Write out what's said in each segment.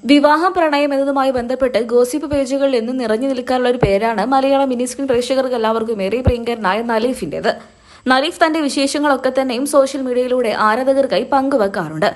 വിവാഹം പ്രണയം എന്നതുമായി ബന്ധപ്പെട്ട് ഗോസിപ്പ് പേജുകളിൽ നിന്ന് നിറഞ്ഞു നിൽക്കാനുള്ള ഒരു പേരാണ് മലയാളം മിനി സ്ക്രീൻ പ്രേക്ഷകർക്ക് എല്ലാവർക്കും ഏറെ പ്രിയങ്കരനായ നലീഫിന്റേത്. നലീഫ് തന്റെ വിശേഷങ്ങളൊക്കെ തന്നെയും സോഷ്യൽ മീഡിയയിലൂടെ ആരാധകർക്കായി പങ്കുവെക്കാറുണ്ട്.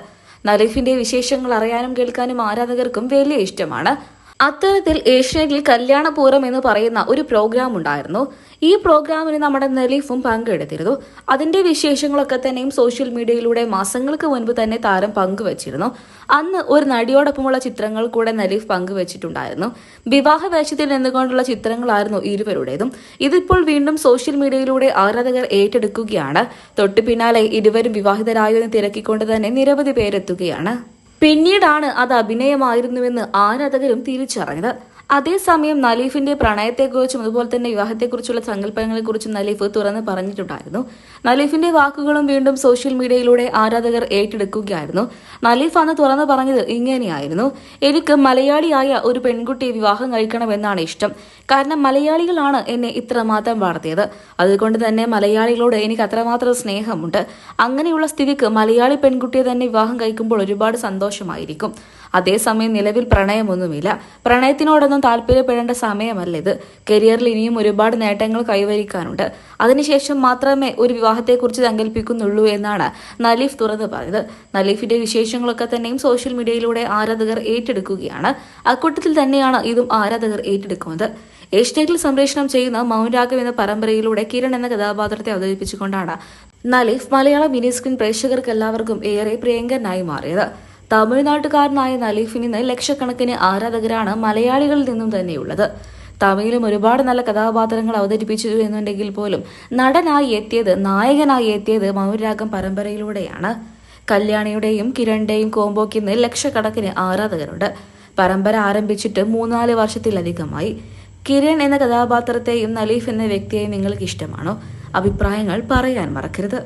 നലീഫിന്റെ വിശേഷങ്ങൾ അറിയാനും കേൾക്കാനും ആരാധകർക്കും വലിയ ഇഷ്ടമാണ്. അത്തരത്തിൽ ഏഷ്യാനെറ്റിൽ കല്യാണപൂരം എന്ന് പറയുന്ന ഒരു പ്രോഗ്രാം ഉണ്ടായിരുന്നു. ഈ പ്രോഗ്രാമിന് നമ്മുടെ നലീഫും പങ്കെടുത്തിരുന്നു. അതിന്റെ വിശേഷങ്ങളൊക്കെ തന്നെയും സോഷ്യൽ മീഡിയയിലൂടെ മാസങ്ങൾക്ക് മുൻപ് തന്നെ താരം പങ്കുവച്ചിരുന്നു. അന്ന് ഒരു നടിയോടൊപ്പമുള്ള ചിത്രങ്ങൾ കൂടെ നലീഫ് പങ്കുവച്ചിട്ടുണ്ടായിരുന്നു. വിവാഹ വേഷത്തിൽ നിന്നുകൊണ്ടുള്ള ചിത്രങ്ങളായിരുന്നു ഇരുവരുടേതും. ഇതിപ്പോൾ വീണ്ടും സോഷ്യൽ മീഡിയയിലൂടെ ആരാധകർ ഏറ്റെടുക്കുകയാണ്. തൊട്ടു പിന്നാലെ ഇരുവരും വിവാഹിതരായോ എന്ന് തിരക്കിക്കൊണ്ട് തന്നെ നിരവധി പേരെത്തുകയാണ്. പിന്നീടാണ് അത് അഭിനയമായിരുന്നുവെന്ന് ആരാധകരും തിരിച്ചറിഞ്ഞത്. അതേസമയം നലീഫിന്റെ പ്രണയത്തെക്കുറിച്ചും അതുപോലെ തന്നെ വിവാഹത്തെക്കുറിച്ചുള്ള സങ്കല്പങ്ങളെക്കുറിച്ചും നലീഫ് തുറന്ന് പറഞ്ഞിട്ടുണ്ടായിരുന്നു. നലീഫിന്റെ വാക്കുകളും വീണ്ടും സോഷ്യൽ മീഡിയയിലൂടെ ആരാധകർ ഏറ്റെടുക്കുകയായിരുന്നു. നലീഫ് അന്ന് തുറന്ന് പറഞ്ഞത് ഇങ്ങനെയായിരുന്നു: എനിക്ക് മലയാളിയായ ഒരു പെൺകുട്ടിയെ വിവാഹം കഴിക്കണമെന്നാണ് ഇഷ്ടം. കാരണം മലയാളികളാണ് എന്നെ ഇത്രമാത്രം വളർത്തിയത്. അതുകൊണ്ട് തന്നെ മലയാളികളോട് എനിക്ക് അത്രമാത്രം സ്നേഹമുണ്ട്. അങ്ങനെയുള്ള സ്ഥിതിക്ക് മലയാളി പെൺകുട്ടിയെ തന്നെ വിവാഹം കഴിക്കുമ്പോൾ ഒരുപാട് സന്തോഷമായിരിക്കും. അതേസമയം നിലവിൽ പ്രണയമൊന്നുമില്ല. പ്രണയത്തിനോടൊന്നും താല്പര്യപ്പെടേണ്ട സമയമല്ല ഇത്. കരിയറിൽ ഇനിയും ഒരുപാട് നേട്ടങ്ങൾ കൈവരിക്കാനുണ്ട്. അതിനുശേഷം മാത്രമേ ഒരു വിവാഹത്തെക്കുറിച്ച് സങ്കല്പിക്കുന്നുള്ളൂ എന്നാണ് നലീഫ് തുറന്നു പറഞ്ഞത്. നലീഫിന്റെ വിശേഷങ്ങളൊക്കെ തന്നെയും സോഷ്യൽ മീഡിയയിലൂടെ ആരാധകർ ഏറ്റെടുക്കുകയാണ്. അക്കൂട്ടത്തിൽ തന്നെയാണ് ഇതും ആരാധകർ ഏറ്റെടുക്കുന്നത്. ഏഷ്യാനെറ്റിൽ സംപ്രേഷണം ചെയ്യുന്ന മൗനരാഗം എന്ന പരമ്പരയിലൂടെ കിരൺ എന്ന കഥാപാത്രത്തെ അവതരിപ്പിച്ചുകൊണ്ടാണ് നലീഫ് മലയാള മിനി സ്ക്രീൻ പ്രേക്ഷകർക്ക് എല്ലാവർക്കും ഏറെ പ്രിയങ്കരനായി മാറിയത്. തമിഴ്നാട്ടുകാരനായ നലീഫിന് ഇന്ന് ലക്ഷക്കണക്കിന് ആരാധകരാണ് മലയാളികളിൽ നിന്നും തന്നെയുള്ളത്. തമിഴിലും ഒരുപാട് നല്ല കഥാപാത്രങ്ങൾ അവതരിപ്പിച്ചു എന്നുണ്ടെങ്കിൽ പോലും നടനായി എത്തിയത്, നായകനായി എത്തിയത് മൗനരാഗം പരമ്പരയിലൂടെയാണ്. കല്യാണിയുടെയും കിരണിന്റെയും കോംബോയ്ക്ക് ഇന്ന് ലക്ഷക്കണക്കിന് ആരാധകരുണ്ട്. പരമ്പര ആരംഭിച്ചിട്ട് 3-4 വർഷത്തിലധികമായി. കിരൺ എന്ന കഥാപാത്രത്തെയും നലീഫ് എന്ന വ്യക്തിയെയും നിങ്ങൾക്ക് ഇഷ്ടമാണോ? അഭിപ്രായങ്ങൾ പറയാൻ മറക്കരുത്.